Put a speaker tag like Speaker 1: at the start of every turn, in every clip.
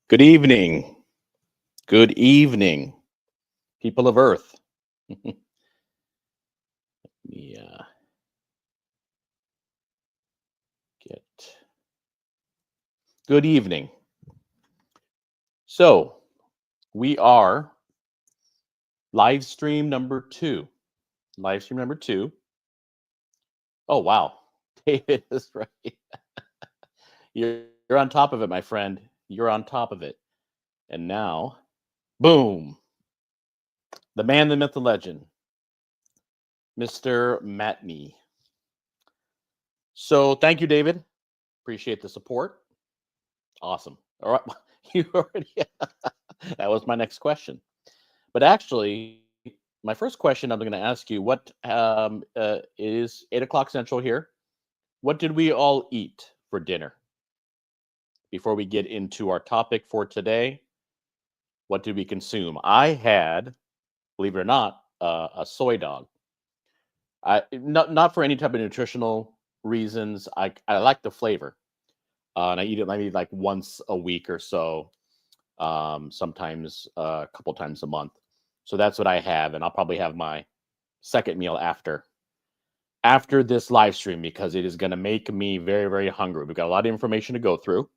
Speaker 1: Good evening. Good evening, people of Earth. Yeah, get good evening. So we are live stream number two. Live stream number two. Oh wow, David is right. You're on top of it, my friend. You're on top of it. And now, boom, the man, the myth, the legend, Mr. Matney. So thank you, David. Appreciate the support. Awesome. All right, you already. That was my next question. But actually, my first question I'm going to ask you: What is 8 o'clock Central here? What did we all eat for dinner? Before we get into our topic for today, what did we consume? I had, believe it or not, a soy dog. I not for any type of nutritional reasons. I like the flavor, and I eat it maybe like once a week or so. Sometimes a couple times a month. So that's what I have, and I'll probably have my second meal after this live stream because it is going to make me very, very hungry. We've got a lot of information to go through,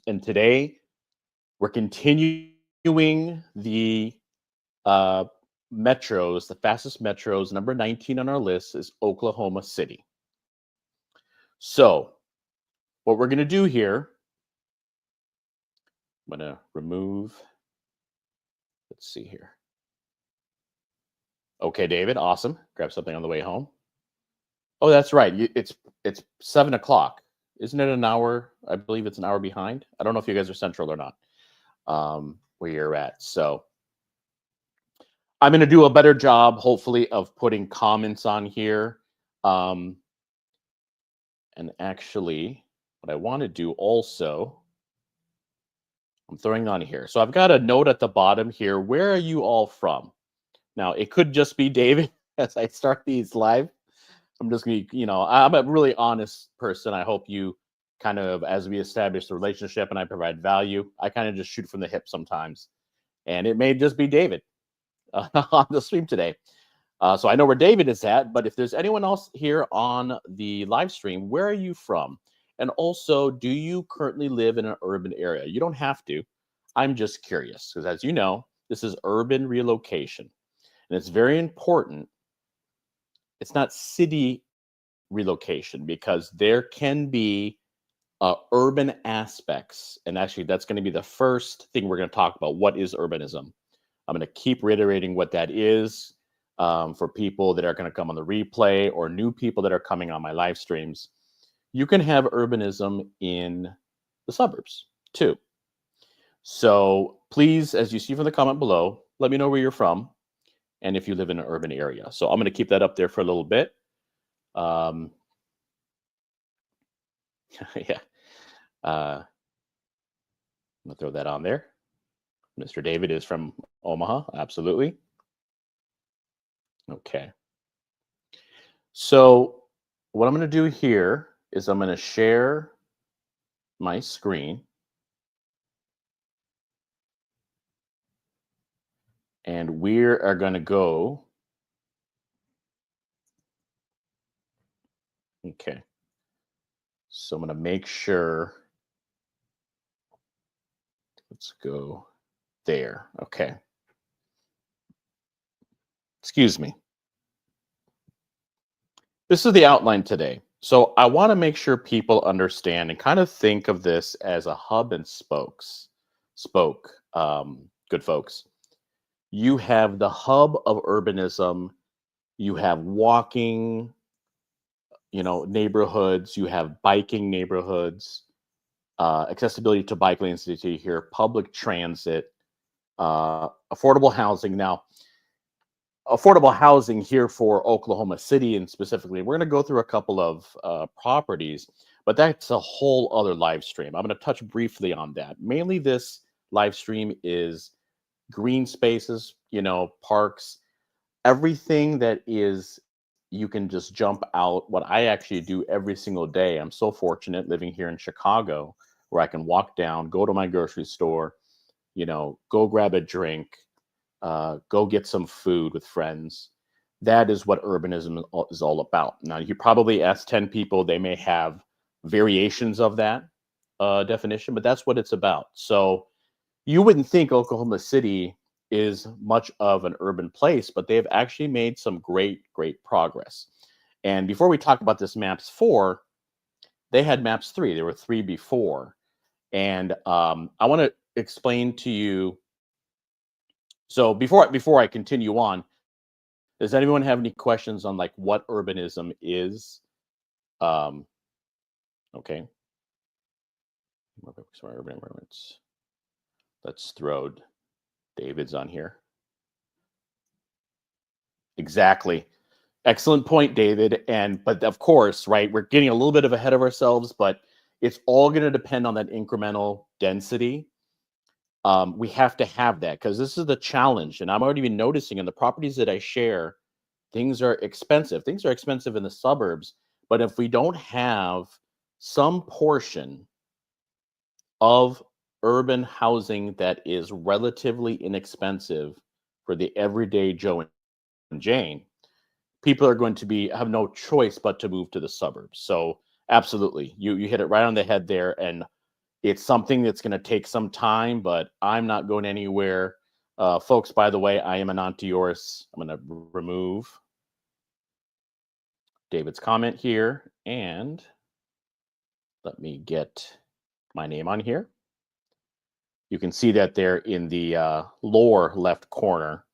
Speaker 1: and today we're continuing the uh, metros. The fastest metros, number 19 on our list, is Oklahoma City. So what we're going to do here, I'm going to remove. Let's see here. Okay, David, awesome. Grab something on the way home. Oh, that's right. It's 7 o'clock. Isn't it an hour? I believe it's an hour behind. I don't know if you guys are central or not. Where you're at. So I'm going to do a better job, hopefully, of putting comments on here. And actually, what I want to do also, I'm throwing on here. So I've got a note at the bottom here. Where are you all from? Now, it could just be David as I start these live. I'm just going to, I'm a really honest person. I hope you kind of, as we establish the relationship and I provide value, I kind of just shoot from the hip sometimes. And it may just be David on the stream today. So I know where David is at, but if there's anyone else here on the live stream, where are you from? And also, do you currently live in an urban area? You don't have to. I'm just curious because, as you know, this is urban relocation. And it's very important. It's not city relocation because there can be urban aspects. And actually, that's going to be the first thing we're going to talk about. What is urbanism? I'm going to keep reiterating what that is for people that are going to come on the replay or new people that are coming on my live streams. You can have urbanism in the suburbs too. So please, as you see from the comment below, let me know where you're from and if you live in an urban area. So I'm going to keep that up there for a little bit. Yeah. I'm going to throw that on there. Mr. David is from Omaha. Absolutely. Okay. So what I'm going to do here is I'm going to share my screen. And we are going to go. Okay. So I'm going to make sure. Let's go there. Okay. Excuse me. This is the outline today. So I want to make sure people understand and kind of think of this as a hub and spokes. Good folks. You have the hub of urbanism. You have walking, neighborhoods. You have biking neighborhoods. Accessibility to bike lanes here, public transit, affordable housing. Now, affordable housing here for Oklahoma City and specifically, we're going to go through a couple of properties, but that's a whole other live stream. I'm going to touch briefly on that. Mainly this live stream is green spaces, parks, everything that is, you can just jump out. What I actually do every single day. I'm so fortunate living here in Chicago where I can walk down, go to my grocery store, go grab a drink, go get some food with friends. That is what urbanism is all about. Now, you probably ask 10 people, they may have variations of that definition, but that's what it's about. So you wouldn't think Oklahoma City is much of an urban place, but they've actually made some great progress. And before we talk about this MAPS 4, they had MAPS 3. There were 3 before. And I want to explain to you. So before I continue on, does anyone have any questions on like what urbanism is? Okay. Sorry, urban environments. Let's throw David's on here. Exactly. Excellent point, David. But of course, right, we're getting a little bit ahead of ourselves, but it's all going to depend on that incremental density. We have to have that because this is the challenge. And I'm already been noticing in the properties that I share, things are expensive. Things are expensive in the suburbs. But if we don't have some portion of urban housing that is relatively inexpensive for the everyday Joe and Jane, people are going to have no choice but to move to the suburbs. So absolutely, you hit it right on the head there. And it's something that's going to take some time, but I'm not going anywhere. Folks, by the way, I am an auntie yours. I'm going to remove David's comment here, and let me get my name on here. You can see that there in the lower left corner.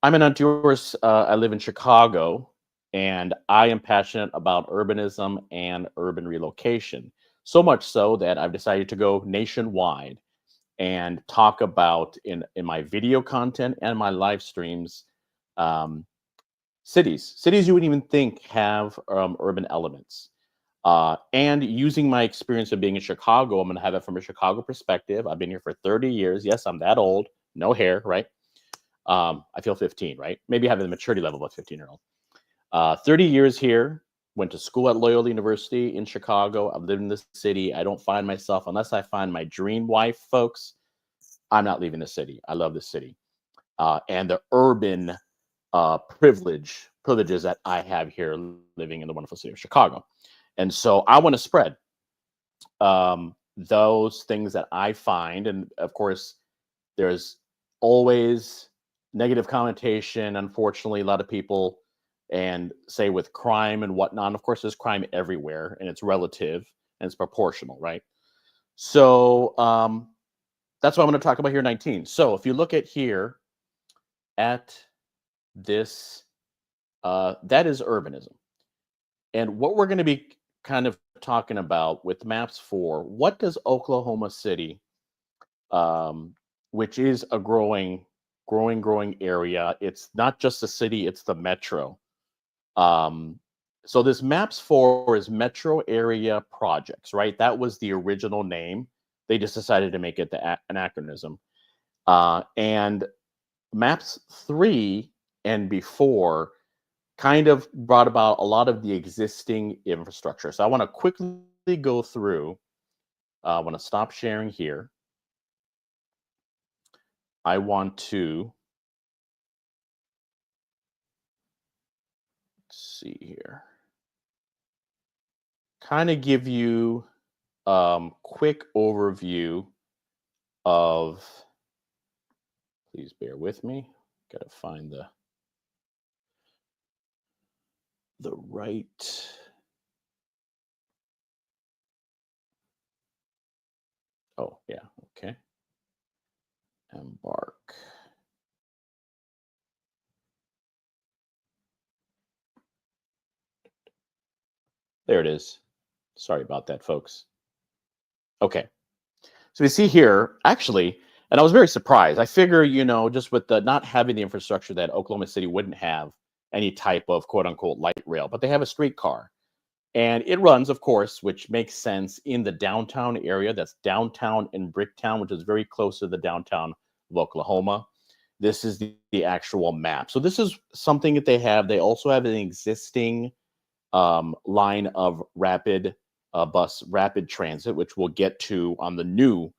Speaker 1: I'm an auntie yours. I live in Chicago, and I am passionate about urbanism and urban relocation. So much so that I've decided to go nationwide and talk about in my video content and my live streams, cities you wouldn't even think have urban elements. And using my experience of being in Chicago, I'm going to have it from a Chicago perspective. I've been here for 30 years. Yes, I'm that old. No hair, right? I feel 15, right? Maybe I have the maturity level of a 15-year-old. 30 years here. Went to school at Loyola University in Chicago. I've lived in this city. I don't find myself, unless I find my dream wife, folks, I'm not leaving the city. I love the city. And the urban privileges that I have here living in the wonderful city of Chicago. And so I want to spread those things that I find. And of course, there's always negative connotation. Unfortunately, a lot of people and say with crime and whatnot. And of course, there's crime everywhere, and it's relative and it's proportional, right? So that's what I'm going to talk about here 19. So if you look at here at this, that is urbanism. And what we're going to be kind of talking about with MAPS 4, what does Oklahoma City, which is a growing area, it's not just the city, it's the metro. So this MAPS 4 is Metro Area Projects, right? That was the original name. They just decided to make it an acronym. And MAPS 3 and before kind of brought about a lot of the existing infrastructure. So I want to quickly go through. I want to stop sharing here. I want to see here. Kind of give you quick overview of, please bear with me. Got to find the right. Oh, yeah. Okay. Embark. There it is. Sorry about that, folks. Okay. So we see here, actually, and I was very surprised. I figure, just with the not having the infrastructure that Oklahoma City wouldn't have any type of quote unquote light rail, but they have a streetcar. And it runs, of course, which makes sense in the downtown area. That's downtown in Bricktown, which is very close to the downtown of Oklahoma. This is the actual map. So this is something that they have. They also have an existing line of rapid bus rapid transit, which we'll get to on the new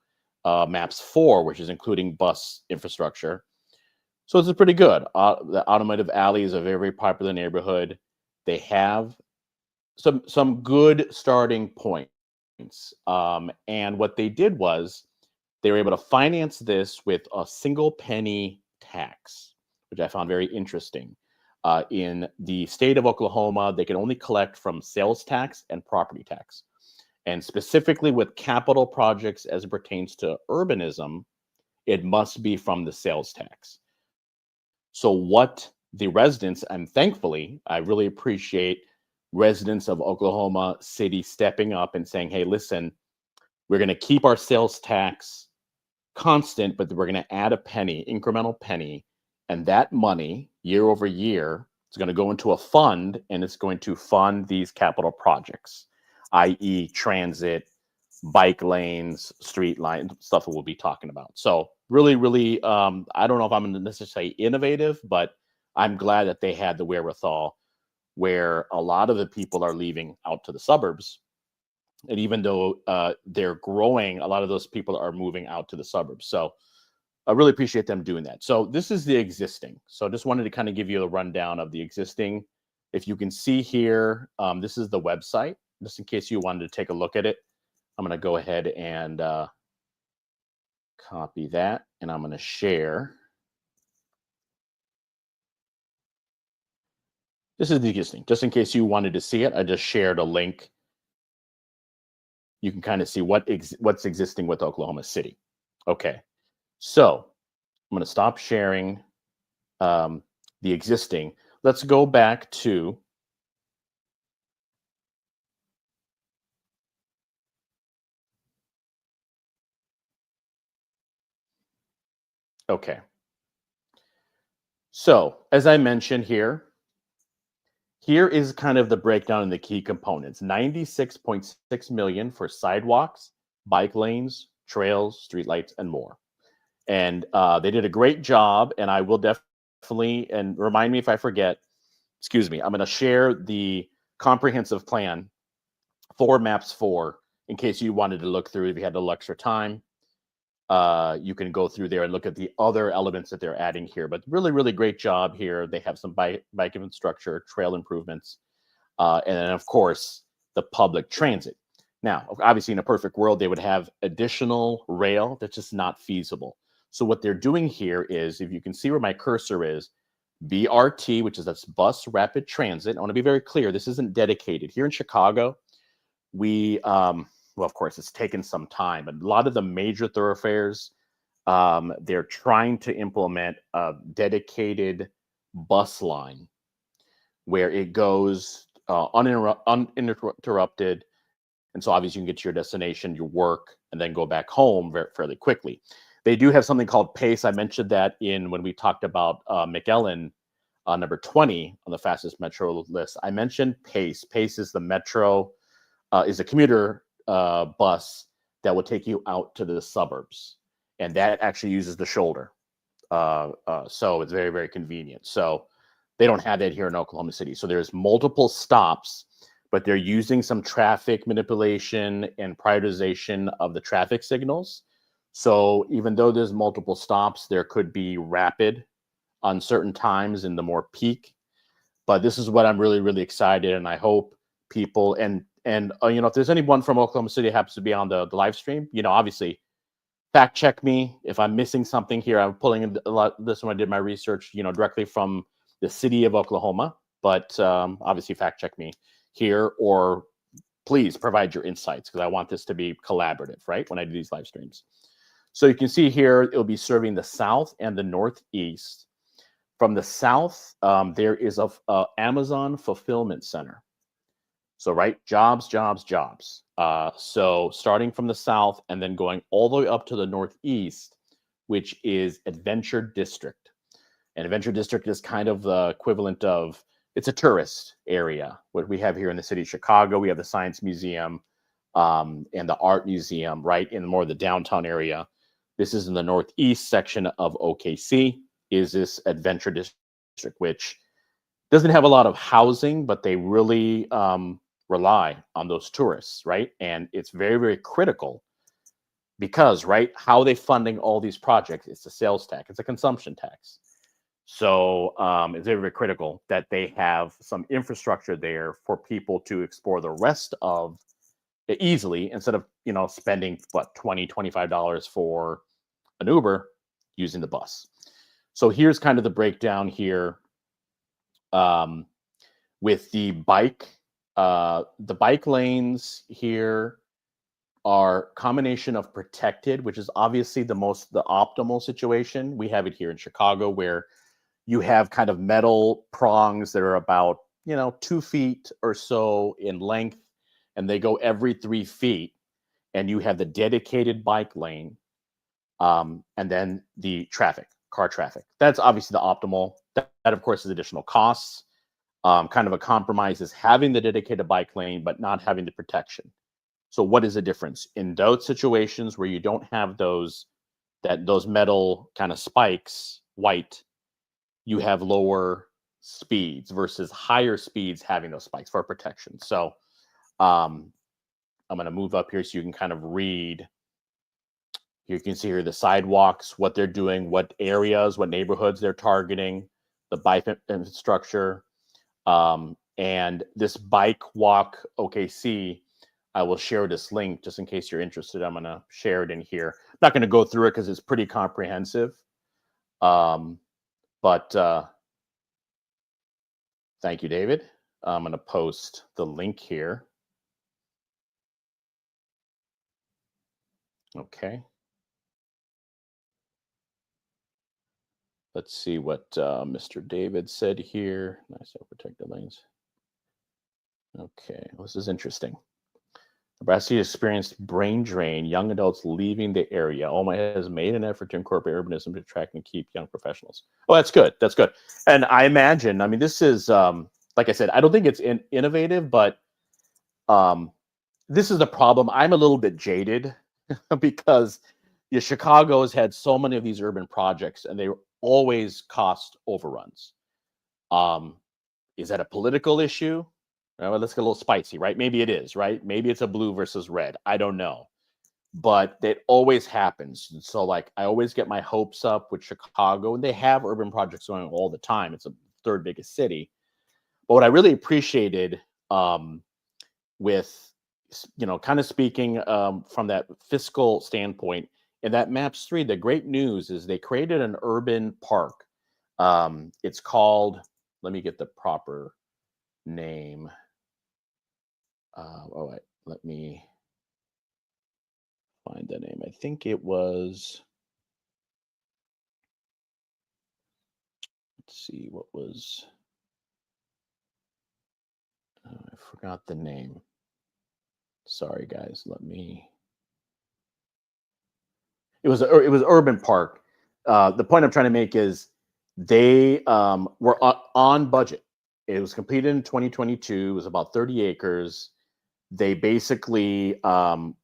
Speaker 1: MAPS 4, which is including bus infrastructure. So it's pretty good. The Automotive Alley is a very, very popular neighborhood. They have some good starting points. And what they did was they were able to finance this with a single penny tax, which I found very interesting. In the state of Oklahoma, they can only collect from sales tax and property tax. And specifically with capital projects as it pertains to urbanism, it must be from the sales tax. So what the residents, and thankfully, I really appreciate residents of Oklahoma City stepping up and saying, hey, listen, we're going to keep our sales tax constant, but we're going to add a penny, incremental penny. And that money, year over year, is going to go into a fund, and it's going to fund these capital projects, i.e. transit, bike lanes, street lines, stuff that we'll be talking about. So really, really, I don't know if I'm necessarily innovative, but I'm glad that they had the wherewithal where a lot of the people are leaving out to the suburbs. And even though they're growing, a lot of those people are moving out to the suburbs. So I really appreciate them doing that. So this is the existing. So just wanted to kind of give you a rundown of the existing. If you can see here, this is the website, just in case you wanted to take a look at it. I'm going to go ahead and copy that, and I'm going to share. This is the existing. Just in case you wanted to see it, I just shared a link. You can kind of see what's existing with Oklahoma City. Okay, so I'm going to stop sharing the existing. Let's go back to okay. So as I mentioned here is kind of the breakdown in the key components. 96.6 million for sidewalks, bike lanes, trails, streetlights, and more. And they did a great job, and I will definitely, and remind me if I forget, excuse me, I'm going to share the comprehensive plan for MAPS 4 in case you wanted to look through if you had a little extra time. You can go through there and look at the other elements that they're adding here. But really, really great job here. They have some bike infrastructure, trail improvements, and then, of course, the public transit. Now, obviously, in a perfect world, they would have additional rail. That's just not feasible. So what they're doing here is, if you can see where my cursor is, BRT, which is that's bus rapid transit. I want to be very clear. This isn't dedicated. Here in Chicago, we well, of course, it's taken some time, but a lot of the major thoroughfares, they're trying to implement a dedicated bus line where it goes uninterrupted. And so obviously you can get to your destination, your work, and then go back home fairly quickly. They do have something called PACE. I mentioned that when we talked about McAllen, number 20 on the fastest metro list. I mentioned PACE. PACE is the metro, is a commuter bus that will take you out to the suburbs, and that actually uses the shoulder, so it's very, very convenient. So they don't have that here in Oklahoma City. So there's multiple stops, but they're using some traffic manipulation and prioritization of the traffic signals. So even though there's multiple stops, there could be rapid on certain times in the more peak. But this is what I'm really, really excited, and I hope people and if there's anyone from Oklahoma City who happens to be on the live stream, obviously fact check me if I'm missing something here. I'm pulling in a lot this when I did my research, directly from the city of Oklahoma. But obviously fact check me here, or please provide your insights, because I want this to be collaborative, right, when I do these live streams. So you can see here, it'll be serving the south and the northeast. From the south, there is a Amazon fulfillment center. So, right, jobs. So starting from the south and then going all the way up to the northeast, which is Adventure District. And Adventure District is kind of the equivalent of, it's a tourist area. What we have here in the city of Chicago, we have the Science Museum and the Art Museum, right, in more of the downtown area. This is in the northeast section of OKC, is this Adventure District, which doesn't have a lot of housing, but they really rely on those tourists, right? And it's very, very critical because, right, how are they funding all these projects? It's a sales tax, it's a consumption tax. So it's very, very critical that they have some infrastructure there for people to explore the rest of it easily instead of, spending what, $20, $25 for an Uber using the bus. So here's kind of the breakdown here with the bike. The bike lanes here are combination of protected, which is obviously the optimal situation. We have it here in Chicago where you have kind of metal prongs that are about 2 feet or so in length, and they go every 3 feet, and you have the dedicated bike lane, and then the car traffic. That's obviously the optimal. That of course is additional costs. Kind of a compromise is having the dedicated bike lane but not having the protection. So what is the difference in those situations where you don't have those metal kind of spikes, white? You have lower speeds versus higher speeds having those spikes for protection. So I'm going to move up here so you can kind of read. You can see here the sidewalks, what they're doing, what areas, what neighborhoods they're targeting, the bike infrastructure. And this bike walk OKC, I will share this link just in case you're interested. I'm going to share it in here. I'm not going to go through it because it's pretty comprehensive. But thank you, David. I'm going to post the link here. Okay. Let's see what Mr. David said here. Nice protected lanes. Okay, well, this is interesting. Nebraska experienced brain drain, young adults leaving the area. OMA has made an effort to incorporate urbanism to attract and keep young professionals. Oh, that's good. That's good. And I imagine, this is, like I said, I don't think it's innovative, but this is the problem. I'm a little bit jaded because Chicago has had so many of these urban projects and they always cost overruns. Is that a political issue? Well, let's get a little spicy, right? Maybe it is, right? Maybe it's a blue versus red. I don't know. But it always happens. And so, like, I always get my hopes up with Chicago, and they have urban projects going all the time. It's the third biggest city. But what I really appreciated with, kind of speaking from that fiscal standpoint, in that MAPS 3, the great news is they created an urban park. It's called, let me get the proper name. Let me find the name. I think it was, let's see, what was, I forgot the name. Sorry, guys, it was Urban Park. The point I'm trying to make is they were on budget. It was completed in 2022. It was about 30 acres. They basically had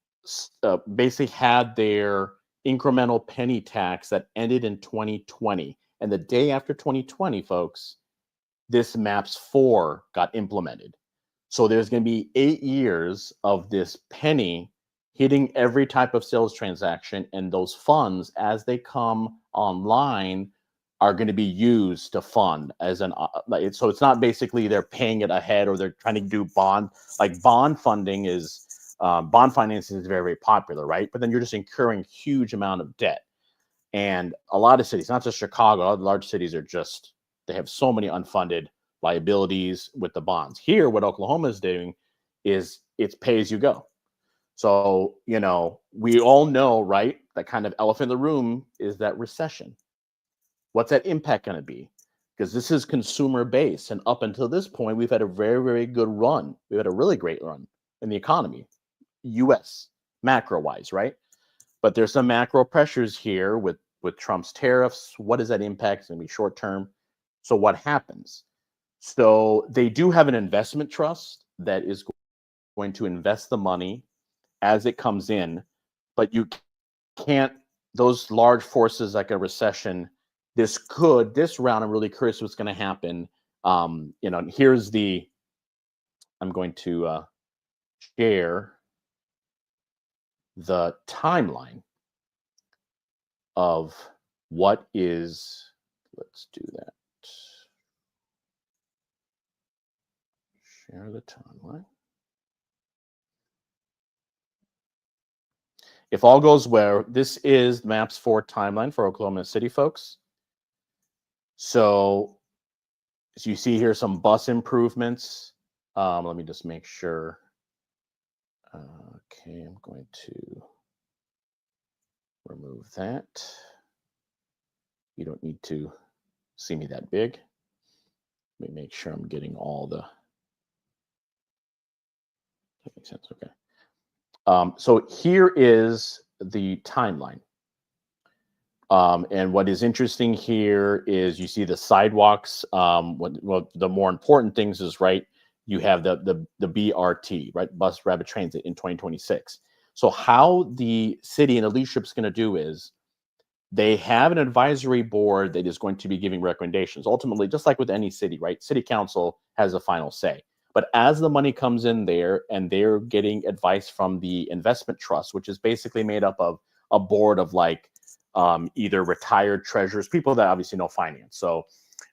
Speaker 1: their incremental penny tax that ended in 2020. And the day after 2020, folks, this MAPS 4 got implemented. So there's going to be 8 years of this penny hitting every type of sales transaction, and those funds, as they come online, are going to be used to fund as an so it's not basically they're paying it ahead or they're trying to do bond funding is bond financing is very, very popular, right? But then you're just incurring huge amount of debt. And a lot of cities, not just Chicago, all the large cities they have so many unfunded liabilities with the bonds. Here, what Oklahoma is doing is it's pay as you go. So, we all know, right? That kind of elephant in the room is that recession. What's that impact going to be? Because this is consumer based. And up until this point, we've had a very, very good run. We've had a really great run in the economy, US, macro wise, right? But there's some macro pressures here with Trump's tariffs. What does that impact? It's going to be short term. So what happens? So they do have an investment trust that is going to invest the money as it comes in, but you can't, those large forces like a recession, this round, I'm really curious what's going to happen. Here's I'm going to share the timeline of what is, let's do that. Share the timeline. If all goes well, this is MAPS 4 timeline for Oklahoma City, folks. So, as you see here, some bus improvements. Let me just make sure. Okay, I'm going to remove that. You don't need to see me that big. Let me make sure I'm getting all the. That makes sense. Okay. So here is the timeline. And what is interesting here is you see the sidewalks. Well, the more important things is, right, you have the BRT, right, bus rapid transit in 2026. So how the city and the leadership is going to do is they have an advisory board that is going to be giving recommendations. Ultimately, just like with any city, right, city council has a final say. But as the money comes in there and they're getting advice from the investment trust, which is basically made up of a board of like either retired treasurers, people that obviously know finance. So,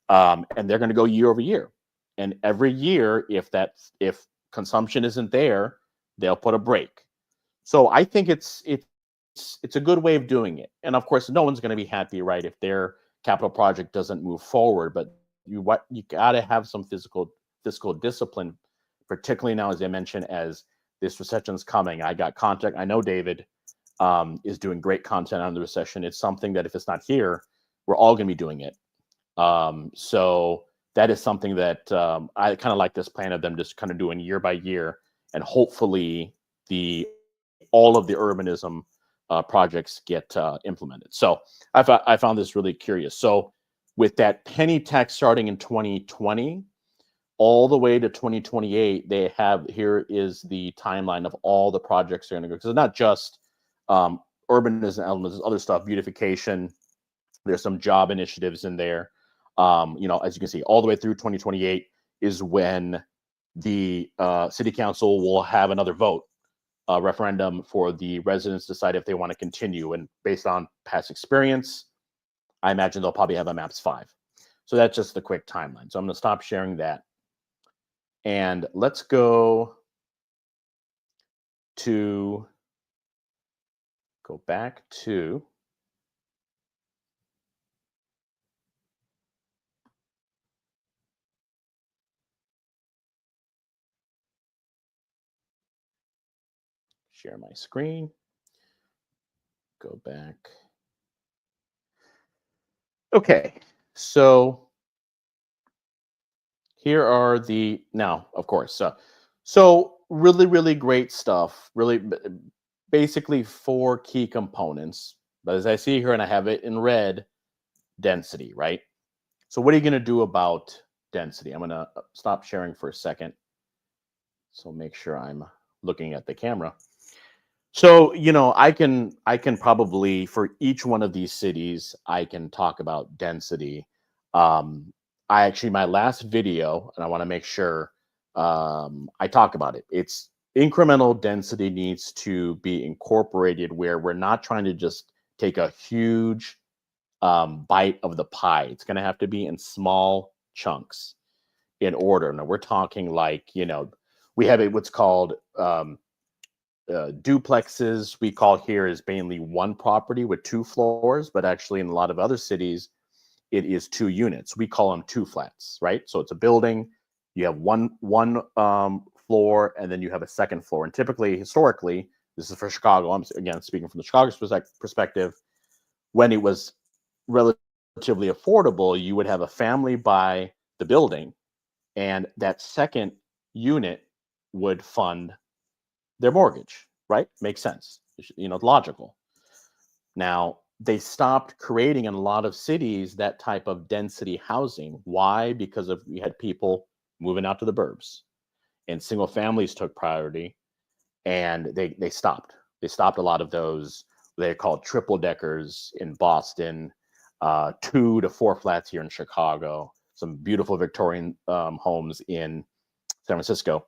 Speaker 1: and they're going to go year over year. And every year, if consumption isn't there, they'll put a break. So I think it's a good way of doing it. And of course, no one's going to be happy, right, if their capital project doesn't move forward. But you got to have some fiscal discipline, particularly now, as I mentioned, as this recession's coming. I got contact. I know David is doing great content on the recession. It's something that if it's not here, we're all going to be doing it. So that is something that I kind of like this plan of them just kind of doing year by year, and hopefully all of the urbanism projects get implemented. So I found this really curious. So with that penny tax starting in 2020 all the way to 2028, they have, here is the timeline of all the projects they're going to go, because it's not just urbanism elements, there's other stuff, beautification. There's some job initiatives in there. As you can see, all the way through 2028 is when the city council will have another vote, referendum for the residents to decide if they want to continue. And based on past experience, I imagine they'll probably have a MAPS 5. So that's just the quick timeline. So I'm going to stop sharing that. And let's go back to share my screen. Go back. Okay, so here are now, of course, so really, really great stuff. Really, basically 4 key components. But as I see here, and I have it in red, density, right? So what are you going to do about density? I'm going to stop sharing for a second. So make sure I'm looking at the camera. So, I can probably, for each one of these cities, I can talk about density. My last video, and I want to make sure I talk about it. It's incremental density needs to be incorporated where we're not trying to just take a huge bite of the pie. It's going to have to be in small chunks in order. Now we're talking like, we have what's called duplexes. We call here is mainly one property with 2 floors, but actually in a lot of other cities, it is 2 units. We call them 2 flats, right? So it's a building. You have one floor, and then you have a second floor. And typically, historically, this is for Chicago. I'm again speaking from the Chicago perspective. When it was relatively affordable, you would have a family buy the building, and that second unit would fund their mortgage, right? Makes sense. Logical. Now, they stopped creating in a lot of cities that type of density housing. Why? Because we had people moving out to the burbs, and single families took priority, and they stopped. They stopped a lot of those. They're called triple deckers in Boston, 2 to 4 flats here in Chicago, some beautiful Victorian homes in San Francisco.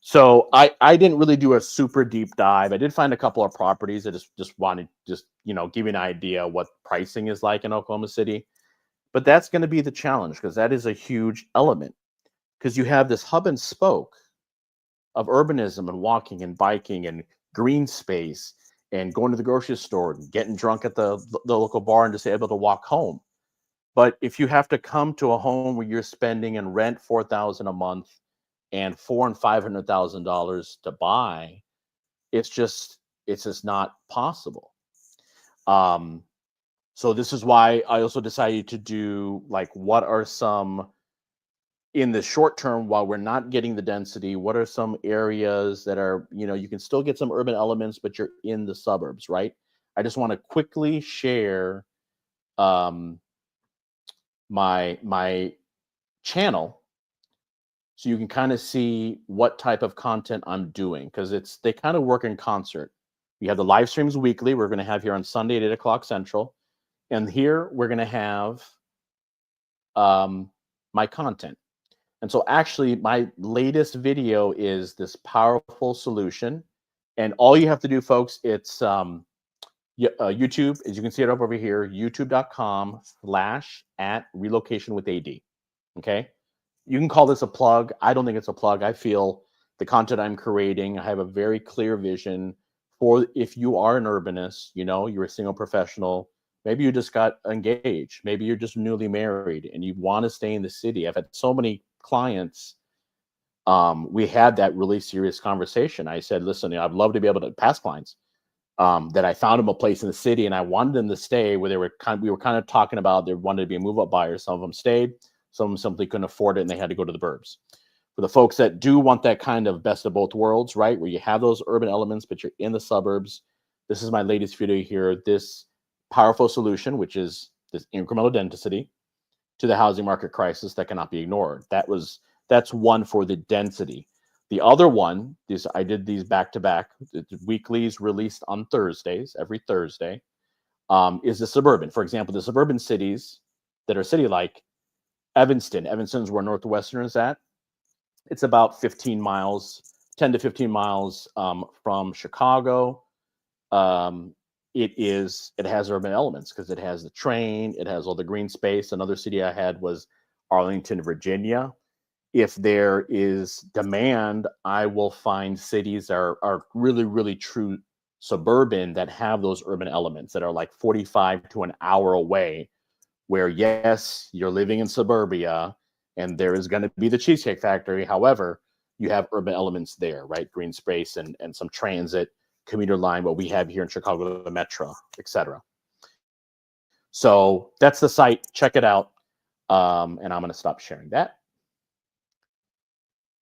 Speaker 1: So I didn't really do a super deep dive. I did find a couple of properties. I just wanted give you an idea what pricing is like in Oklahoma City. But that's going to be the challenge because that is a huge element because you have this hub and spoke of urbanism and walking and biking and green space and going to the grocery store and getting drunk at the local bar and just able to walk home. But if you have to come to a home where you're spending in rent $4,000 a month and $400,000 and $500,000 to buy, it's just not possible. Um, so this is why I also decided to do like what are some in the short term while we're not getting the density, what are some areas that are, you can still get some urban elements, but you're in the suburbs, right? I just want to quickly share um, my channel so you can kind of see what type of content I'm doing because they kind of work in concert. We have the live streams weekly. We're going to have here on Sunday at 8 o'clock Central, and here we're going to have my content. And so actually my latest video is this powerful solution. And all you have to do, folks, it's YouTube, as you can see it up over here, youtube.com/@relocation with AD. Okay. You can call this a plug. I don't think it's a plug. I feel the content I'm creating, I have a very clear vision for if you are an urbanist, you're a single professional, maybe you just got engaged, maybe you're just newly married and you want to stay in the city. I've had so many clients. We had that really serious conversation. I said, listen, I'd love to be able to pass clients that I found them a place in the city and I wanted them to stay where we were kind of talking about they wanted to be move-up buyers. Some of them stayed, some of them simply couldn't afford it and they had to go to the burbs. For the folks that do want that kind of best of both worlds, right, where you have those urban elements, but you're in the suburbs, this is my latest video here, this powerful solution, which is this incremental density to the housing market crisis that cannot be ignored. That's one for the density. The other one is I did these back to back. Weeklies released on Thursdays, every Thursday, is the suburban. For example, the suburban cities that are city-like, Evanston. Evanston's where Northwestern is at. It's about 15 miles, 10 to 15 miles from Chicago. It has urban elements because it has the train, it has all the green space. Another city I had was Arlington, Virginia. If there is demand, I will find cities that are really, really true suburban that have those urban elements that are like 45 to an hour away, where yes, you're living in suburbia and there is going to be the Cheesecake Factory. However, you have urban elements there, right? Green space and some transit, commuter line, what we have here in Chicago, the Metro, etc. So that's the site. Check it out. And I'm going to stop sharing that.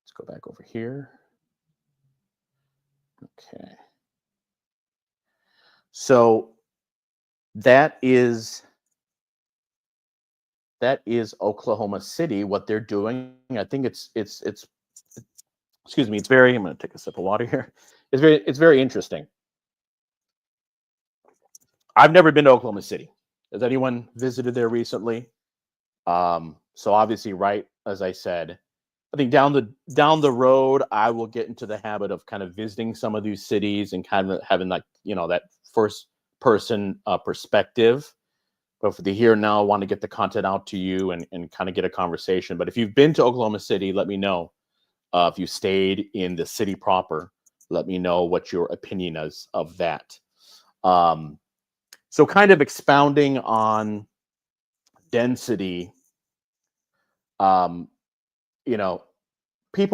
Speaker 1: Let's go back over here. Okay. So that is Oklahoma City, what they're doing. I think it's excuse me, I'm going to take a sip of water here. It's very interesting. I've never been to Oklahoma City. Has anyone visited there recently? So obviously, right, as I said, I think down the road, I will get into the habit of kind of visiting some of these cities and kind of having like, that first person perspective. But for the here and now, I want to get the content out to you and kind of get a conversation. But if you've been to Oklahoma City, let me know. If you stayed in the city proper, let me know what your opinion is of that. So kind of expounding on density, people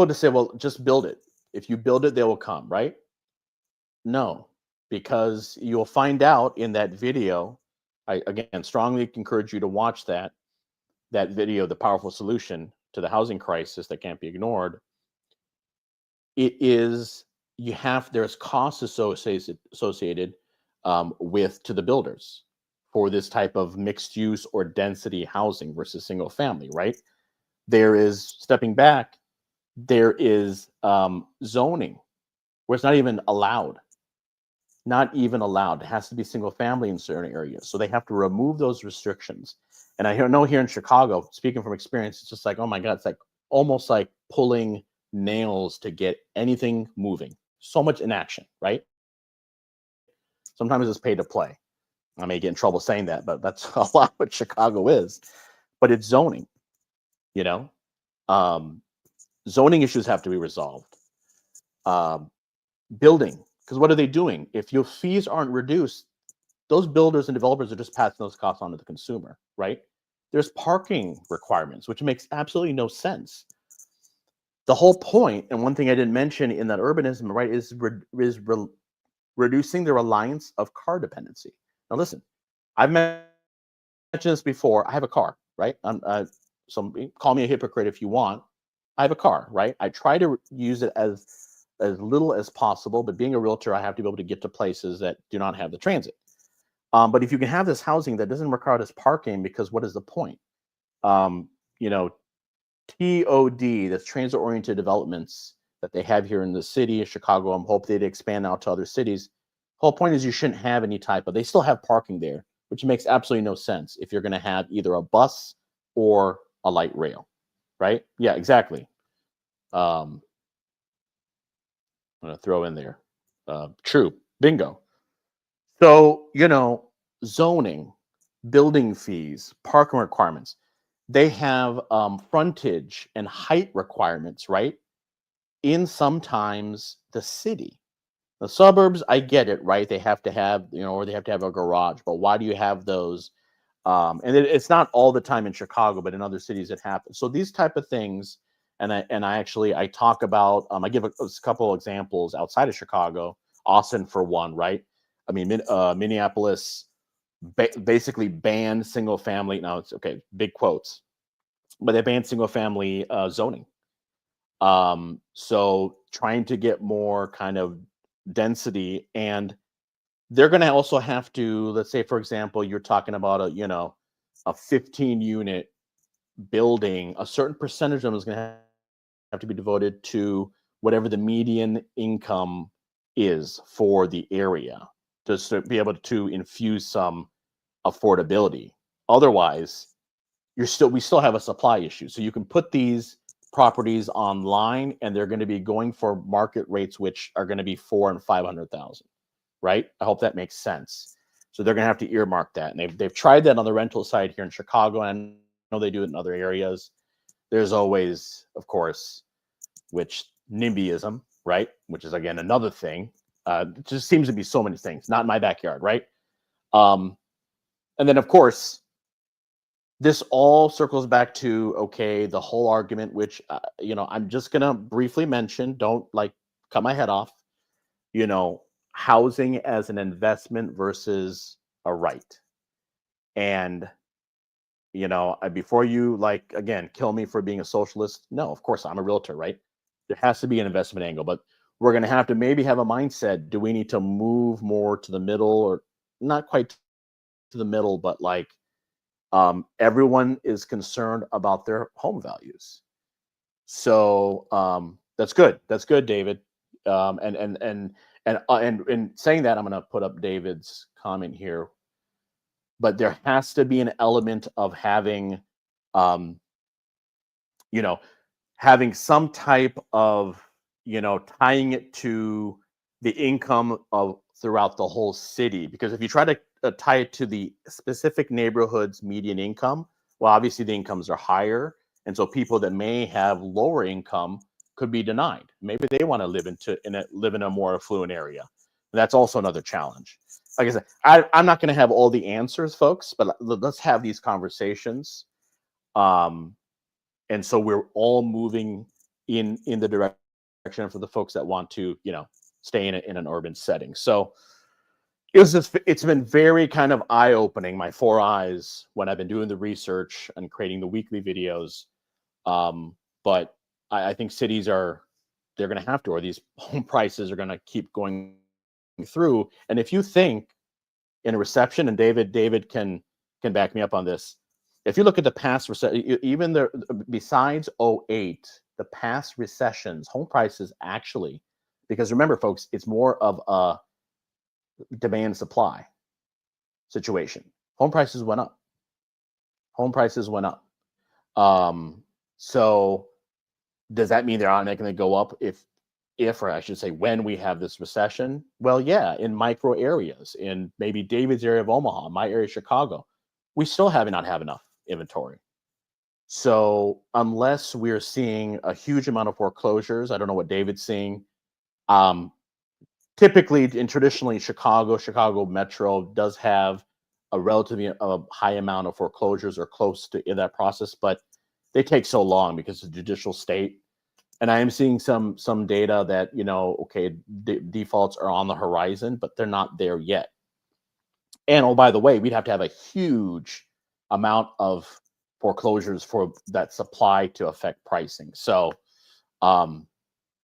Speaker 1: just say, well, just build it. If you build it, they will come, right? No, because you'll find out in that video. I, again, strongly encourage you to watch that video, The Powerful Solution to the Housing Crisis That Can't Be Ignored. There's costs associated with to the builders for this type of mixed use or density housing versus single family, right? There is, stepping back, there is zoning where it's not even allowed. It has to be single family in certain areas. So they have to remove those restrictions. And I know here in Chicago, speaking from experience, it's just like, oh my God, it's like almost like pulling nails to get anything moving. So much inaction, right? Sometimes it's pay to play. I may get in trouble saying that, but that's a lot what Chicago is. But it's zoning, you know. Um, Zoning issues have to be resolved. Um, Building, because what are they doing? If your fees aren't reduced, those builders and developers are just passing those costs on to the consumer, right? There's parking requirements, which makes absolutely no sense. The whole point, and one thing I didn't mention in that urbanism, right, is reducing the reliance of car dependency. Now, listen, I've mentioned this before. I have a car, right? So call me a hypocrite if you want. I have a car, right? I try to use it as little as possible, but being a realtor, I have to be able to get to places that do not have the transit. But if you can have this housing that doesn't require this parking, because what is the point? Um, you know, TOD, that's transit-oriented developments that they have here in the city of Chicago. I'm hoping they'd expand out to other cities. Whole point is you shouldn't have any type of, they still have parking there, which makes absolutely no sense if you're going to have either a bus or a light rail, right? Yeah, exactly. I'm going to throw in there. True. Bingo. So, zoning, building fees, parking requirements, they have frontage and height requirements, right? In sometimes the city. The suburbs, I get it, right? They have to have, or they have to have a garage, but why do you have those? And it's not all the time in Chicago, but in other cities it happens. So these type of things, and I talk about, I give a couple examples outside of Chicago, Austin for one, right? I mean, Minneapolis basically banned single family. Now it's okay, big quotes, but they banned single family zoning. So trying to get more kind of density, and they're going to also have to, let's say, for example, you're talking about a 15 unit building, a certain percentage of them is going to have to be devoted to whatever the median income is for the area, just to be able to infuse some affordability. Otherwise, we still have a supply issue. So you can put these properties online and they're going to be going for market rates, which are going to be 400,000 and 500,000, right? I hope that makes sense. So they're going to have to earmark that. And they've tried that on the rental side here in Chicago, and I know they do it in other areas. There's always, of course, which NIMBYism, right? Which is, again, another thing. It just seems to be so many things. Not in my backyard, right? And then, of course, this all circles back to, okay, the whole argument, which, I'm just going to briefly mention, don't cut my head off, housing as an investment versus a right. And, before you again, kill me for being a socialist. No, of course I'm a realtor, right? There has to be an investment angle, but we're going to have to maybe have a mindset. Do we need to move more to the middle, or not quite to the middle, but everyone is concerned about their home values. So that's good. That's good, David. And saying that, I'm going to put up David's comment here. But there has to be an element of having, having some type of, tying it to the income of throughout the whole city. Because if you try to tie it to the specific neighborhood's median income, well, obviously the incomes are higher. And so people that may have lower income could be denied. Maybe they want to live in a more affluent area. And that's also another challenge. Like I said, I'm not going to have all the answers, folks, but let's have these conversations. And so we're all moving in the direction for the folks that want to, stay in an urban setting. So it's been very kind of eye-opening, my 4 eyes, when I've been doing the research and creating the weekly videos. But I think cities they're going to have to, or these home prices are going to keep going through. And if you think in a recession, and David can back me up on this, if you look at the past recession, even besides 08, the past recessions, home prices actually, because remember, folks, it's more of a demand supply situation. Home prices went up. So Does that mean they're automatically going to go up if, or I should say, when we have this recession? Well, yeah, in micro areas, in maybe David's area of Omaha, my area of Chicago, we still not have enough inventory. So unless we're seeing a huge amount of foreclosures, I don't know what David's seeing. Um, Typically, and traditionally, Chicago Metro does have a relatively high amount of foreclosures or close to in that process, but they take so long because of the judicial state. And I am seeing some data that, okay, defaults are on the horizon, but they're not there yet. And oh, by the way, we'd have to have a huge amount of foreclosures for that supply to affect pricing. So,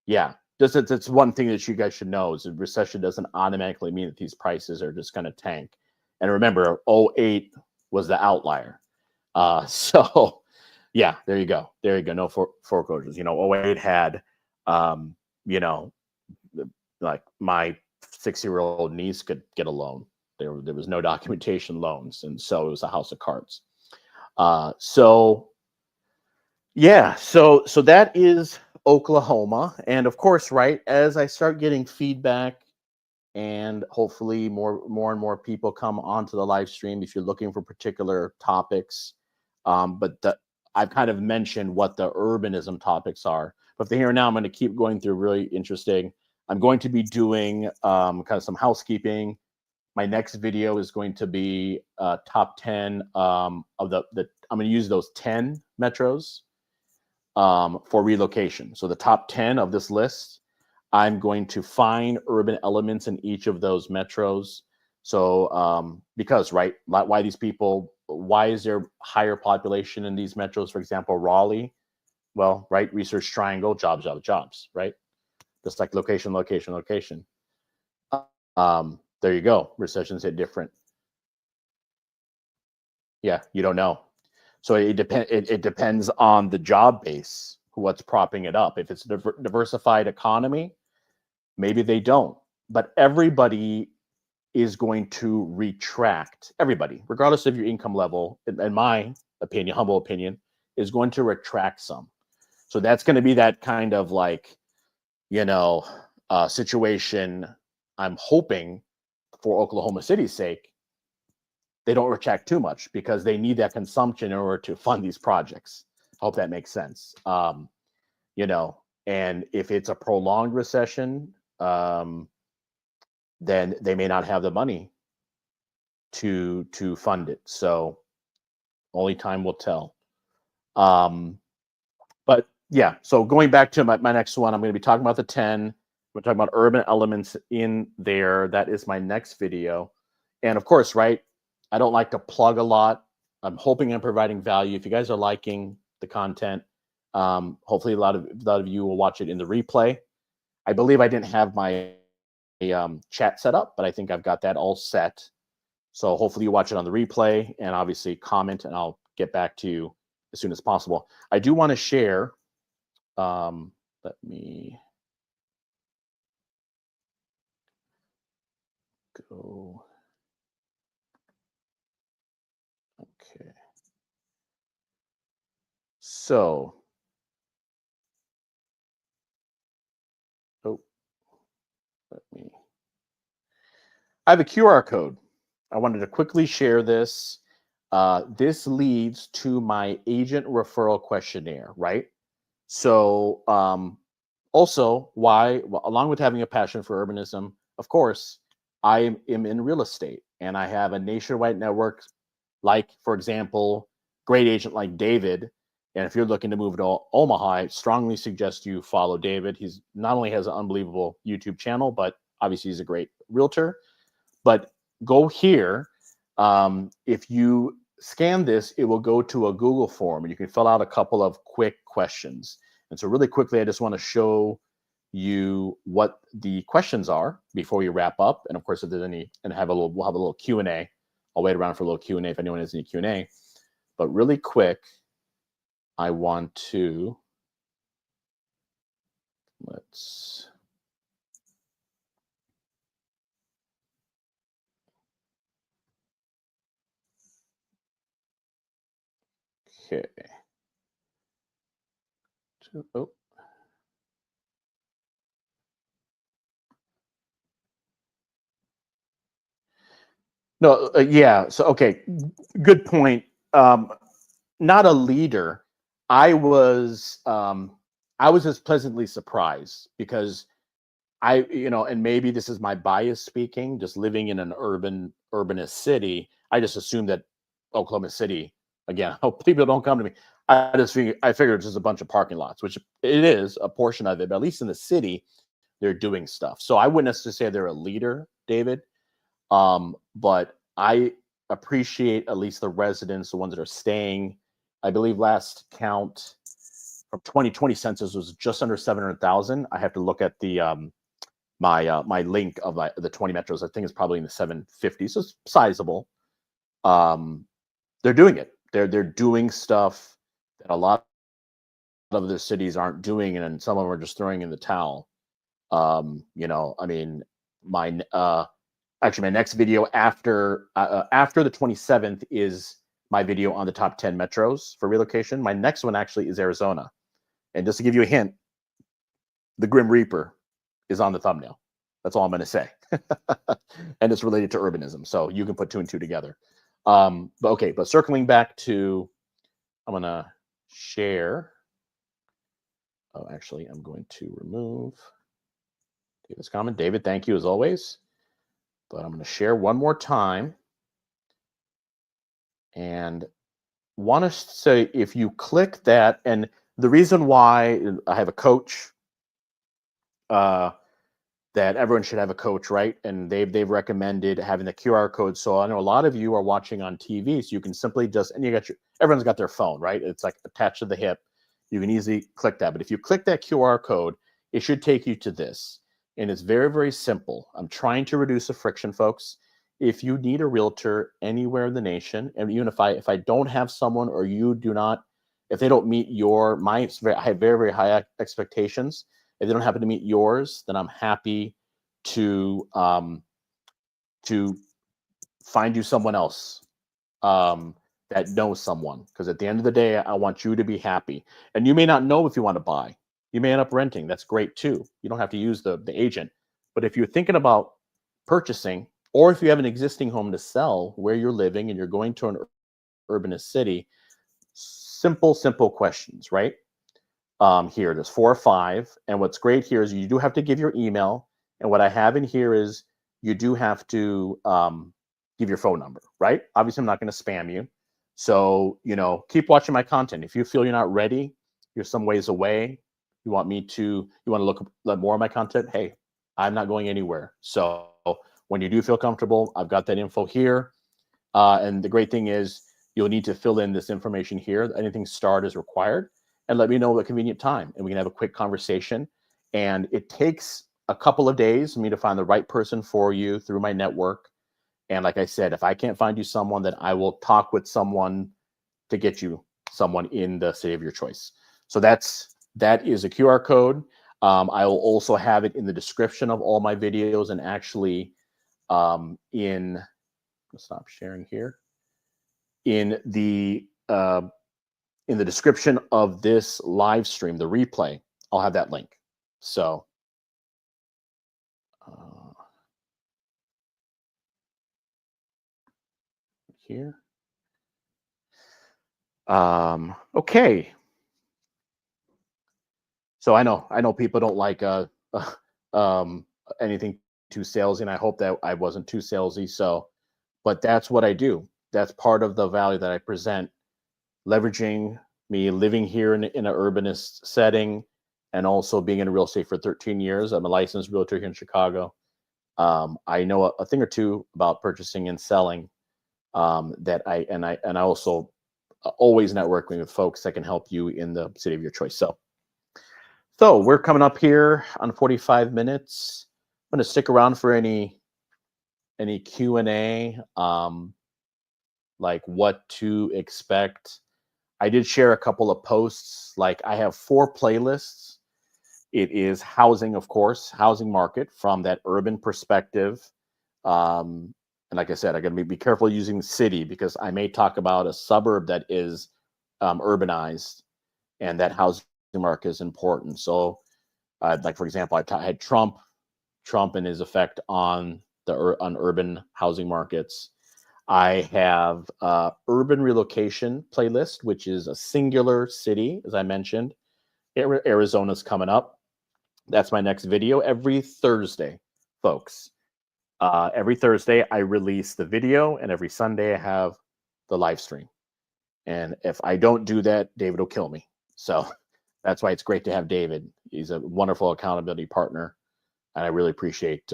Speaker 1: yeah, that's one thing that you guys should know is a recession doesn't automatically mean that these prices are just going to tank. And remember, '08 was the outlier. So, yeah, there you go. There you go. No foreclosures. '08 had, you know, like my 6-year-old niece could get a loan. There was no documentation loans, and so it was a house of cards. So yeah, so that is Oklahoma, and of course, right as I start getting feedback, and hopefully more and more people come onto the live stream. If you're looking for particular topics, but I've kind of mentioned what the urbanism topics are. But for here now, I'm going to keep going through really interesting. I'm going to be doing kind of some housekeeping. My next video is going to be top 10 of the. I'm going to use those 10 metros for relocation. So the top 10 of this list, I'm going to find urban elements in each of those metros. So because, right, why these people, why is there higher population in these metros? For example, Raleigh, well, right, research triangle, jobs, right? Just like location. There you go. Recessions hit different. Yeah, you don't know. So it depends on the job base, what's propping it up. If it's a diversified economy, maybe they don't. But everybody is going to retract. Everybody, regardless of your income level, in my opinion, humble opinion, is going to retract some. So that's going to be that kind of like, situation. I'm hoping for Oklahoma City's sake, they don't retract too much because they need that consumption in order to fund these projects. I hope that makes sense. And if it's a prolonged recession, then they may not have the money to fund it. So only time will tell. But yeah, so going back to my next one, I'm going to be talking about the 10. We're talking about urban elements in there. That is my next video. And of course, right, I don't like to plug a lot. I'm hoping I'm providing value. If you guys are liking the content, hopefully a lot of you will watch it in the replay. I believe I didn't have my chat set up, but I think I've got that all set. So hopefully you watch it on the replay and obviously comment, and I'll get back to you as soon as possible. I do want to share. Let me go. Okay. So, oh, let me. I have a QR code. I wanted to quickly share this. This leads to my agent referral questionnaire, right? So, also, why, along with having a passion for urbanism, of course, I am in real estate and I have a nationwide network, like, for example, great agent like David. And if you're looking to move to Omaha, I strongly suggest you follow David. He's not only has an unbelievable YouTube channel, but obviously he's a great realtor. But go here. If you scan this, it will go to a Google form and you can fill out a couple of quick questions. And so really quickly, I just want to show you what the questions are before we wrap up. And of course, if there's any, and we'll have a little Q&A. I'll wait around for a little Q&A if anyone has any Q&A. But really quick, I want to, let's, okay. Oh. No, yeah. So, okay, good point. Um, Not a leader. I was, um, I was just pleasantly surprised because and maybe this is my bias speaking, just living in an urbanist city. I just assumed that Oklahoma City, again, I hope people don't come to me. I figured it's just a bunch of parking lots, which it is a portion of it, but at least in the city, they're doing stuff. So I wouldn't necessarily say they're a leader, David. But I appreciate at least the residents, the ones that are staying. I believe last count from 2020 census was just under 700,000. I have to look at the my link of the 20 metros. I think it's probably in the 750, so it's sizable. Um, they're doing it. They're doing stuff that a lot of the cities aren't doing, and some of them are just throwing in the towel. I mean, my actually my next video after the 27th is my video on the top 10 metros for relocation. My next one actually is Arizona, and just to give you a hint, the Grim Reaper is on the thumbnail. That's all I'm going to say. And it's related to urbanism, so you can put two and two together. But circling back to, I'm going to share. Oh, actually, I'm going to remove David's comment. David, thank you as always. But I'm going to share one more time. And want to say, if you click that, and the reason why I have a coach, that everyone should have a coach, right? And they've recommended having the QR code. So I know a lot of you are watching on TV, so you can simply just, and everyone's got their phone, right? It's like attached to the hip. You can easily click that. But if you click that QR code, it should take you to this. And it's very, very simple. I'm trying to reduce the friction, folks. If you need a realtor anywhere in the nation, and even if I don't have someone, or you do not, if they don't meet I have very, very high expectations. If they don't happen to meet yours, then I'm happy to find you someone else that knows someone. Because at the end of the day, I want you to be happy. And you may not know if you want to buy. You may end up renting. That's great too. You don't have to use the agent. But if you're thinking about purchasing, or if you have an existing home to sell where you're living and you're going to an urbanist city, simple questions, right? Here, there's 4 or 5. And what's great here is you do have to give your email. And what I have in here is you do have to give your phone number, right? Obviously, I'm not going to spam you. So, keep watching my content. If you feel you're not ready, you're some ways away, you want to look at more of my content, hey, I'm not going anywhere. So when you do feel comfortable, I've got that info here. And the great thing is you'll need to fill in this information here. Anything starred is required. And let me know at a convenient time, and we can have a quick conversation. And it takes a couple of days for me to find the right person for you through my network. And like I said, if I can't find you someone, then I will talk with someone to get you someone in the city of your choice. So that is a QR code. I will also have it in the description of all my videos, and actually let's stop sharing here. In the description of this live stream, the replay, I'll have that link. So here. Okay. So I know people don't like anything too salesy, and I hope that I wasn't too salesy. So, but that's what I do. That's part of the value that I present, leveraging me living here in an urbanist setting, and also being in real estate for 13 years. I'm a licensed realtor here in Chicago. I know a thing or two about purchasing and selling. That I also always networking with folks that can help you in the city of your choice. So we're coming up here on 45 minutes. I'm going to stick around for any Q&A, like what to expect. I did share a couple of posts. Like, I have 4 playlists. It is housing, of course, housing market from that urban perspective. And like I said, I got to be careful using city, because I may talk about a suburb that is urbanized, and that housing market is important. So, like for example, I had Trump and his effect on urban housing markets. I have urban relocation playlist, which is a singular city, as I mentioned. Arizona's coming up. That's my next video every Thursday, folks. Every Thursday I release the video, and every Sunday I have the live stream. And if I don't do that, David will kill me. So that's why it's great to have David. He's a wonderful accountability partner, and I really appreciate.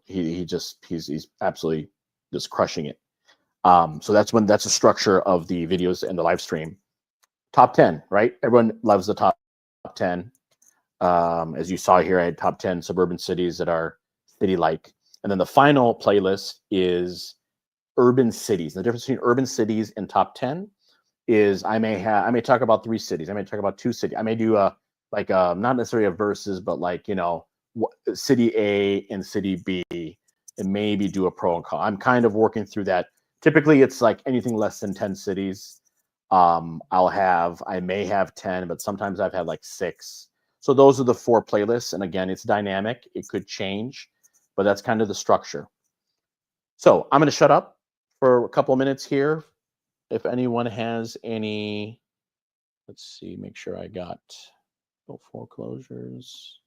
Speaker 1: He's absolutely just crushing it. So that's the structure of the videos and the live stream. Top 10, right? Everyone loves the top 10. As you saw here, I had top 10 suburban cities that are city-like. And then the final playlist is urban cities. The difference between urban cities and top 10 is I may talk about 3 cities. I may talk about 2 cities. I may do not necessarily a versus, but city A and city B, and maybe do a pro and con. I'm kind of working through that. Typically, it's like anything less than 10 cities. I may have 10, but sometimes I've had like 6. So those are the 4 playlists. And again, it's dynamic. It could change, but that's kind of the structure. So I'm going to shut up for a couple of minutes here. If anyone has any, let's see, make sure I got foreclosures.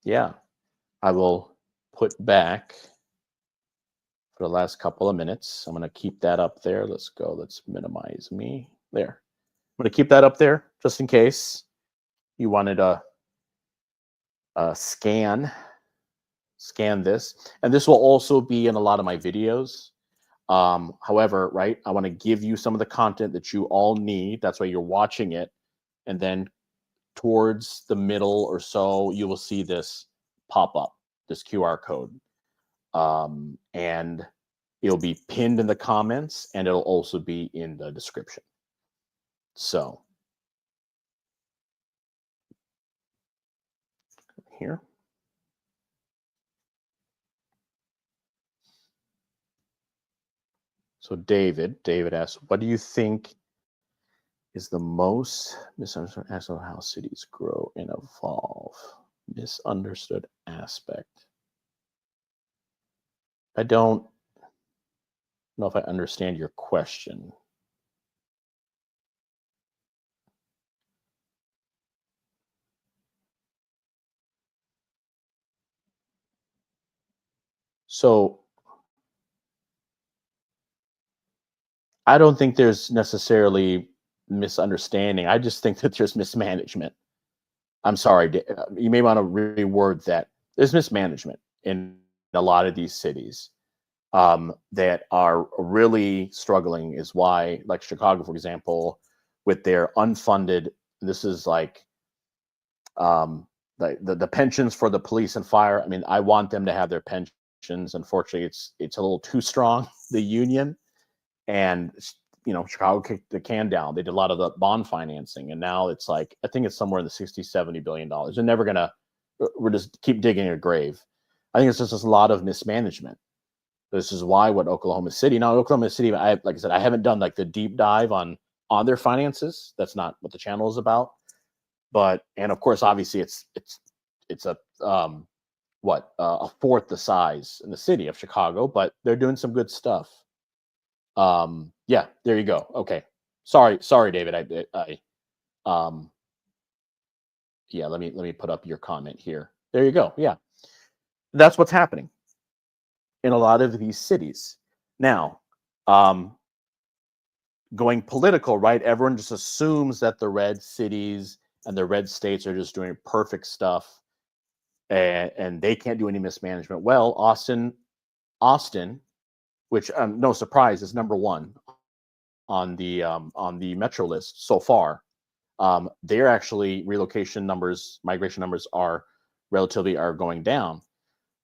Speaker 1: Yeah, I will put back for the last couple of minutes. I'm going to keep that up there. Let's go. Let's minimize me there. I'm going to keep that up there just in case you wanted to scan this. And this will also be in a lot of my videos. However, right, I want to give you some of the content that you all need. That's why you're watching it. And then towards the middle or so, you will see this pop up, this QR code. And it'll be pinned in the comments, and it'll also be in the description. So here. So David asks, what do you think is the most misunderstood aspect of how cities grow and evolve? Misunderstood aspect. I don't know if I understand your question. So I don't think there's necessarily misunderstanding. I just think that there's mismanagement. I'm sorry, you may want to reword that. There's mismanagement in a lot of these cities that are really struggling. Is why, like Chicago, for example, with their unfunded, this is like the pensions for the police and fire. I mean, I want them to have their pensions. Unfortunately, it's a little too strong, the union, and Chicago kicked the can down. They did a lot of the bond financing, and now it's like, I think it's somewhere in the $60-70 billion. They're never gonna. We're just keep digging a grave. I think it's just a lot of mismanagement. This is why what Oklahoma City. Now, Oklahoma City, like I said, I haven't done like the deep dive on their finances. That's not what the channel is about. And of course, obviously, it's a a fourth the size in the city of Chicago, but they're doing some good stuff. Yeah, there you go. Okay. Sorry, David. Yeah, let me put up your comment here. There you go. Yeah. That's what's happening in a lot of these cities. Now, going political, right? Everyone just assumes that the red cities and the red states are just doing perfect stuff, and they can't do any mismanagement. Well, Austin, which no surprise is number 1 on the metro list so far. Their actually migration numbers are going down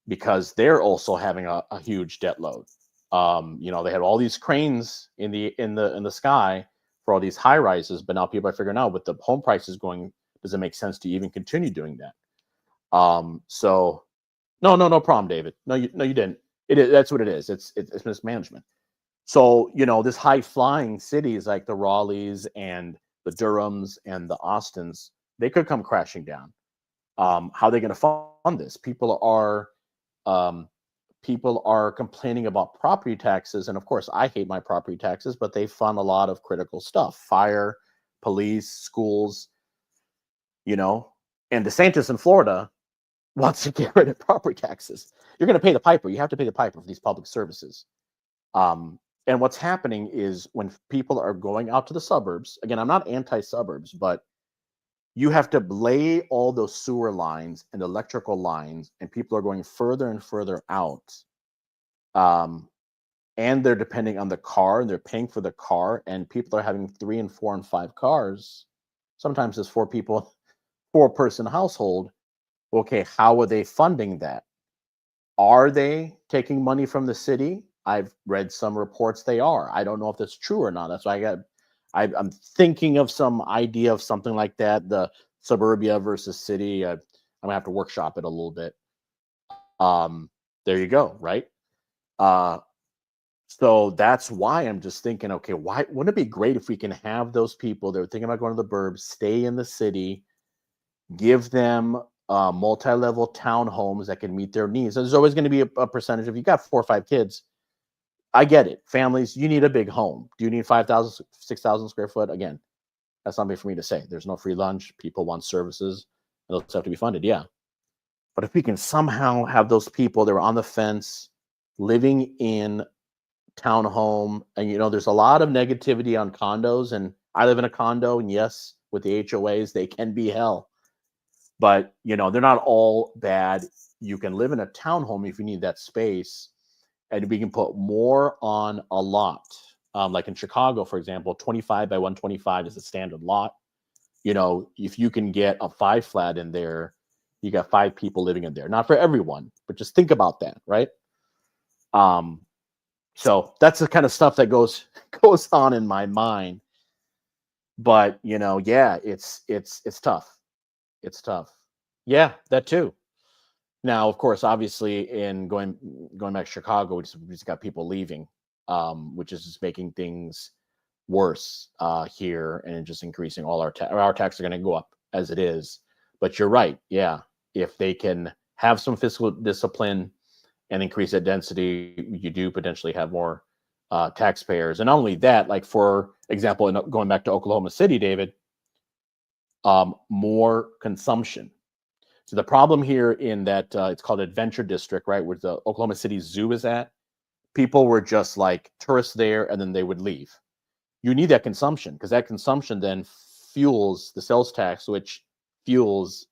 Speaker 1: because they're also having a huge debt load. They had all these cranes in the sky for all these high rises, but now people are figuring out with the home prices going, does it make sense to even continue doing that? So no problem, David. No, you didn't. That's what it is. It's mismanagement. So, this high flying cities like the Raleighs and the Durhams and the Austins, They could come crashing down. How are they going to fund this? Um, people are complaining about property taxes, and of course, I hate my property taxes, but they fund a lot of critical stuff: fire, police, schools. You know, and DeSantis in Florida wants to get rid of property taxes. You're going to pay the piper. You have to pay the piper for these public services. And what's happening is when people are going out to the suburbs, again, I'm not anti-suburbs, but you have to lay all those sewer lines and electrical lines, and people are going further and further out. And they're depending on the car, and they're paying for the car, and people are having 3 and 4 and 5 cars. Sometimes it's 4 people, 4-person household. Okay, how are they funding that? Are they taking money from the city? I've read some reports they are. I don't know if that's true or not. That's why I'm thinking of some idea of something like that, the suburbia versus city. I'm gonna have to workshop it a little bit. There you go, right? So that's why I'm just thinking, okay, why wouldn't it be great if we can have those people that are thinking about going to the burbs, stay in the city, give them multi-level townhomes that can meet their needs. There's always going to be a percentage. If you got 4 or 5 kids, I get it. Families, you need a big home. Do you need 5,000, 6,000 square foot? Again, that's something for me to say. There's no free lunch. People want services. Those have to be funded. Yeah. But if we can somehow have those people that are on the fence living in townhome, and there's a lot of negativity on condos, and I live in a condo, and yes, with the HOAs, they can be hell. But they're not all bad. You can live in a townhome if you need that space, and we can put more on a lot. Like in Chicago, for example, 25 by 125 is a standard lot. If you can get a 5 flat in there, you got 5 people living in there. Not for everyone, but just think about that, right? So that's the kind of stuff that goes on in my mind. But yeah, it's tough. It's tough. Yeah, that too. Now, of course, obviously, in going back to Chicago, we just got people leaving, which is just making things worse here, and just increasing all our taxes are going to go up as it is. But you're right. Yeah, if they can have some fiscal discipline and increase that density, you do potentially have more taxpayers. And not only that, like for example, going back to Oklahoma City, David, more consumption. So the problem here in that it's called Adventure District, right, where the Oklahoma City Zoo is at, people were just like tourists there, and then they would leave. You need that consumption, because that consumption then fuels the sales tax, which fuels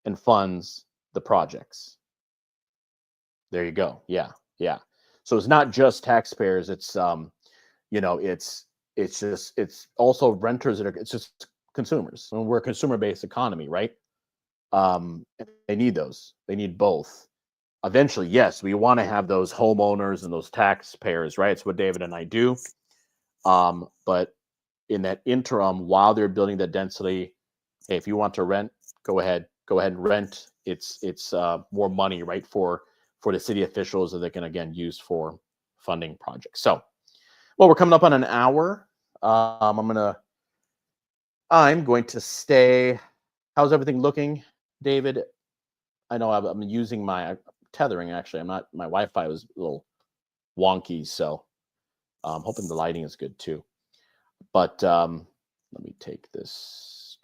Speaker 1: and funds the projects. There you go. Yeah, yeah. So it's not just taxpayers. It's it's also renters it's just consumers. And we're a consumer-based economy, right? They need those. They need both. Eventually, yes, we want to have those homeowners and those taxpayers, right? It's what David and I do. But in that interim, while they're building that density, hey, if you want to rent, go ahead and rent. It's more money, right, for the city officials that they can again use for funding projects. So, well, we're coming up on an hour. I'm going to stay. How's everything looking, David? I know I'm using my tethering. Actually, I'm not. My Wi-Fi was a little wonky, so I'm hoping the lighting is good too. But let me take this.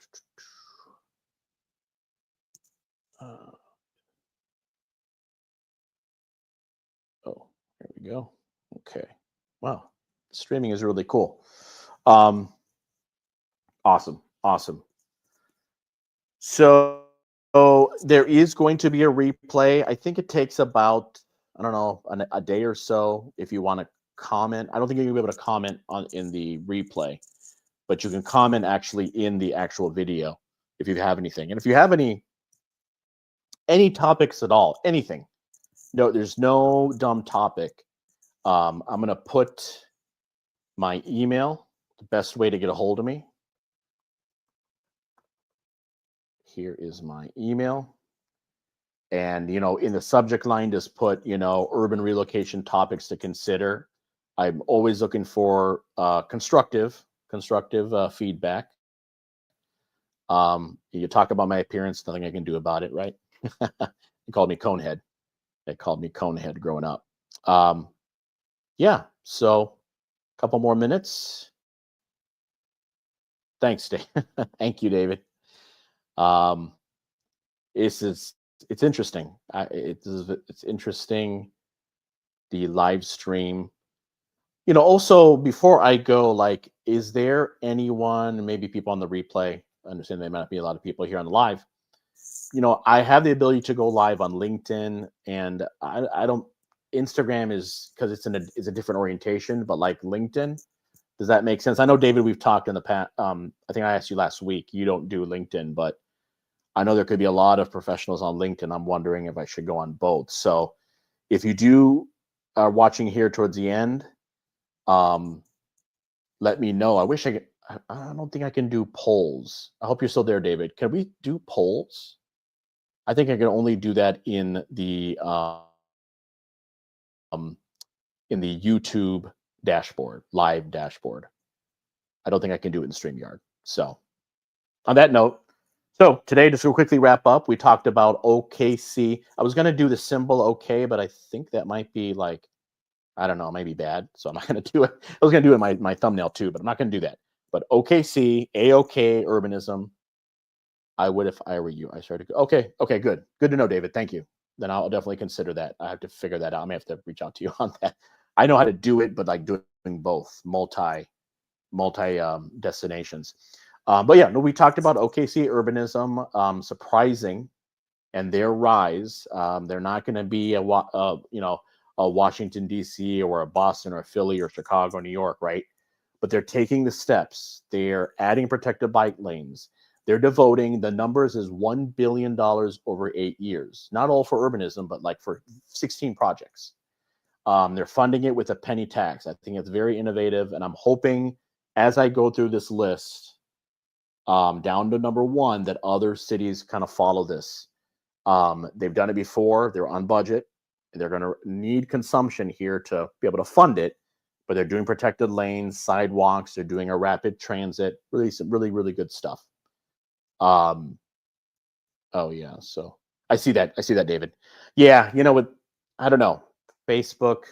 Speaker 1: Oh, there we go. Okay. Wow. Streaming is really cool. Awesome. So there is going to be a replay. I think it takes about, I don't know, a day or so if you want to comment. I don't think you're going to be able to comment in the replay, but you can comment actually in the actual video if you have anything. And if you have any topics at all, anything. No, there's no dumb topic. I'm going to put my email, the best way to get a hold of me. Here is my email. And, in the subject line, just put, urban relocation topics to consider. I'm always looking for constructive feedback. You talk about my appearance, nothing I can do about it, right? They called me Conehead. They called me Conehead growing up. Um, yeah, so a couple more minutes. Thanks, Dave. Thank you, David. Um, it's it's it's interesting. It's interesting, the live stream. Also before I go, like, is there anyone, maybe people on the replay? I understand there might not be a lot of people here on the live. I have the ability to go live on LinkedIn, and I don't. Instagram is because it's a different orientation, but like LinkedIn, does that make sense? I know, David, we've talked in the past. I think I asked you last week. You don't do LinkedIn, but I know there could be a lot of professionals on LinkedIn. I'm wondering if I should go on both. So if you do are watching here towards the end, let me know. I wish I could. I don't think I can do polls. I hope you're still there, David. Can we do polls? I think I can only do that um, in the YouTube dashboard, live dashboard. I don't think I can do it in StreamYard. So on that note, so today, just to quickly wrap up, we talked about OKC. I was going to do the symbol OK, but I think that might be like, I don't know, maybe bad. So I'm not going to do it. I was going to do it in my thumbnail too, but I'm not going to do that. But OKC, AOK, urbanism. I would if I were you. I started. Okay, good. Good to know, David. Thank you. Then I'll definitely consider that. I have to figure that out. I may have to reach out to you on that. I know how to do it, but like doing both, multi destinations. But yeah, no, we talked about OKC urbanism, surprising, and their rise. They're not going to be a Washington D.C. or a Boston or a Philly or Chicago, New York, right? But they're taking the steps. They're adding protected bike lanes. They're devoting, the numbers is $1 billion over 8 years. Not all for urbanism, but like for 16 projects. They're funding it with a penny tax. I think it's very innovative, and I'm hoping as I go through this list, down to number 1, that other cities kind of follow this. They've done it before. They're on budget. They're going to need consumption here to be able to fund it, but they're doing protected lanes, sidewalks. They're doing a rapid transit. Really, some really good stuff. Oh yeah, so I see that, David. Yeah, I don't know, Facebook.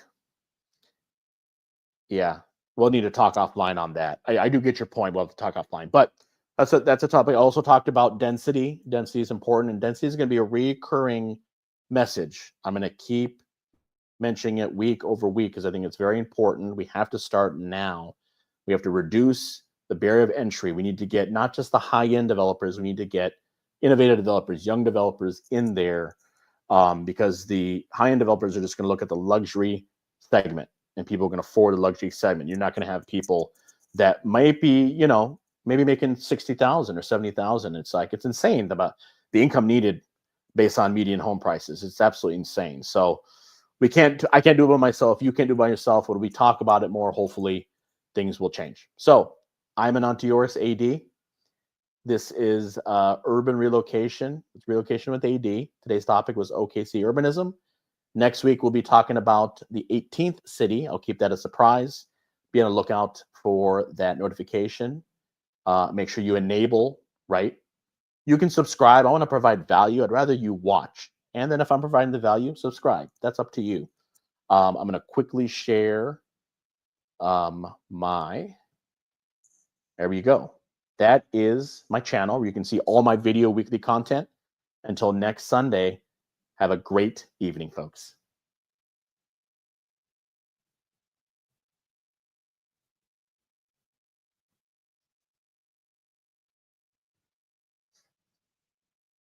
Speaker 1: Yeah, we'll need to talk offline on that. I do get your point. We'll have to talk offline, but that's a topic. I also talked about density. Density is important, and density is going to be a recurring message. I'm going to keep mentioning it week over week because I think it's very important. We have to start now. We have to reduce the barrier of entry. We need to get not just the high-end developers. We need to get innovative developers, young developers in there, because the high-end developers are just going to look at the luxury segment, and people are going to afford the luxury segment. You're not going to have people that might be, maybe making 60,000 or 70,000. It's like, it's insane about the income needed based on median home prices. It's absolutely insane. So I can't do it by myself. You can't do it by yourself. When we talk about it more, hopefully things will change. So I'm an Antioris AD. This is urban relocation. It's relocation with AD. Today's topic was OKC urbanism. Next week, we'll be talking about the 18th city. I'll keep that a surprise. Be on the lookout for that notification. Make sure you enable, right? You can subscribe. I want to provide value. I'd rather you watch. And then if I'm providing the value, subscribe. That's up to you. I'm going to quickly share there we go. That is my channel where you can see all my video weekly content. Until next Sunday, have a great evening, folks.